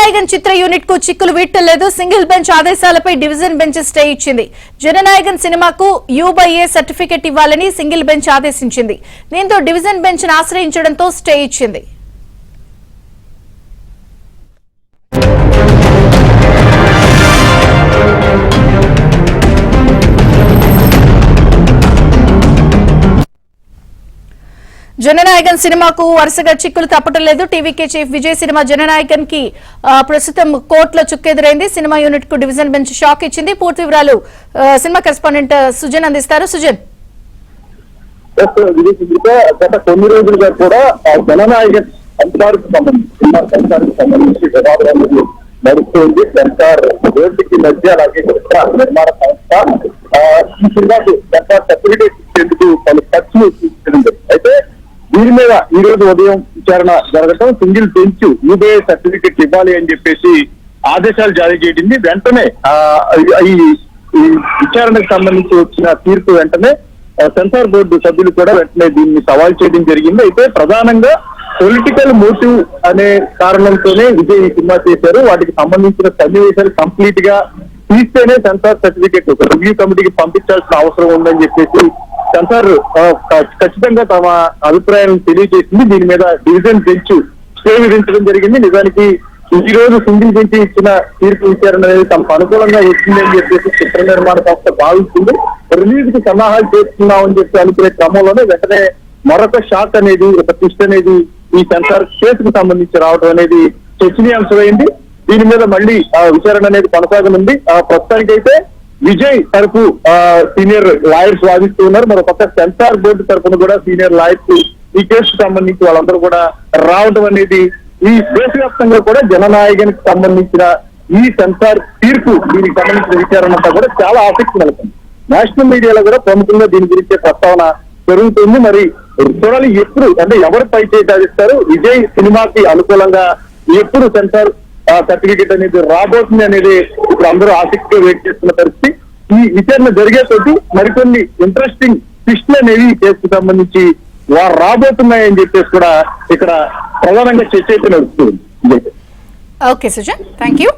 జననాయకన్ చిత్ర unit కు చిక్కులు వీట్టలేదు. సింగిల్ బెంచ్ ఆదేశాలపై డివిజన్ బెంచ్ స్టే ఇచ్చింది. జననాయకన్ సినిమాకు U/A సర్టిఫికెట్ ఇవ్వాలని సింగిల్ బెంచ్ ఆదేశించింది. దీంతో డివిజన్ బెంచ్ ను ఆశ్రయించడంతో స్టే ఇచ్చింది. జననాయకన్ సినిమాకు వరుసగా చిక్కులు తప్పటం లేదు. TVK chief Vijay cinema Jana Nayagan కి ప్రస్తుతం కోర్టులో చుక్కెదురైంది. సినిమా యూనిట్ కు డివిజన్ బెంచ్ షాక్ ఇచ్చింది. పూర్తి వివరాలు సినిమా కరెస్పాండెంట్ సుజన్ అందిస్తారు. సుజన్, గత కొన్ని రోజులుగా కూడా జననాయకన్ సెన్సార్కు సంబంధించి వివాదాలు నడుస్తుంది. సెన్సార్ రోడ్డుకి మధ్య అలాగే నిర్మాణ సంస్థ ఈ సినిమాకు సెన్సార్ సర్టిఫికేట్ ఇచ్చేందుకు పలు ఖర్చులు సూచించింది. అయితే దీని మీద ఈ రోజు ఉదయం విచారణ జరగడం, సింగిల్ బెంచ్ U/A సర్టిఫికెట్ ఇవ్వాలి అని చెప్పేసి ఆదేశాలు జారీ చేసింది. వెంటనే ఈ విచారణకు సంబంధించి వచ్చిన తీర్పు వెంటనే సెన్సార్ బోర్డు సభ్యులు కూడా వెంటనే దీన్ని సవాల్ చేయడం జరిగింది. అయితే ప్రధానంగా పొలిటికల్ మోటివ్ అనే కారణంతోనే విజయ్ ఈ సినిమా చేశారు. వాటికి సంబంధించిన సన్నివేశాలు కంప్లీట్ గా తీస్తేనే సెన్సార్ సర్టిఫికేట్ ఒక రివ్యూ కమిటీకి పంపించాల్సిన అవసరం ఉందని చెప్పేసి సెన్సార్ ఖచ్చితంగా తమ అభిప్రాయాలను తెలియజేసింది. దీని మీద డివిజన్ బెంచ్ స్టే విధించడం జరిగింది. నిజానికి ఈ రోజు సింగిల్ బెంచ్ ఇచ్చిన తీర్పు విచారణ అనేది తమకు అనుకూలంగా వచ్చిందని చెప్పేసి చిత్ర నిర్మాణ సంస్థ భావిస్తుంది. రిలీజ్ కి సన్నాహాలు చేస్తున్నామని చెప్పి అనుకునే క్రమంలోనే వెంటనే మరొక షాక్ అనేది, ఒక ట్విస్ట్ అనేది ఈ సెన్సార్ కేసుకు సంబంధించి రావడం అనేది చర్చనీయాంశమైంది. దీని మీద మళ్ళీ విచారణ అనేది కొనసాగనుంది. ప్రస్తుతానికైతే విజయ్ తరపు సీనియర్ లాయర్స్ వాదిస్తూ ఉన్నారు. మరొక సెన్సార్ బోర్డు తరపున కూడా సీనియర్ లాయర్స్ ఈ కేసుకు సంబంధించి వాళ్ళందరూ కూడా రావడం అనేది ఈ దేశవ్యాప్తంగా కూడా జననాయకన్ కి సంబంధించిన ఈ సెన్సార్ తీర్పు, దీనికి సంబంధించిన విచారణ అంతా కూడా చాలా ఆసక్తి నెలకొంది. నేషనల్ మీడియాలో కూడా ప్రముఖంగా దీని గురించే ప్రస్తావన జరుగుతుంది. మరి చూడాలి ఎప్పుడు, అంటే ఎవరు పై చేయి సాధిస్తారు, విజయ్ సినిమాకి అనుకూలంగా ఎప్పుడు సెన్సార్ సర్టిఫికేట్ అనేది రాబోతుంది అనేది ఇప్పుడు అందరూ ఆసక్తిగా వెయిట్ చేస్తున్న పరిస్థితి. ఈ విచారణ జరిగే కొద్దీ మరికొన్ని ఇంట్రెస్టింగ్ ట్విస్టులు అనేవి ఈ కేసుకు సంబంధించి రాబోతున్నాయని చెప్పేసి కూడా ఇక్కడ ప్రధానంగా చర్చ అయితే నడుస్తుంది. Okay Sujan, thank you.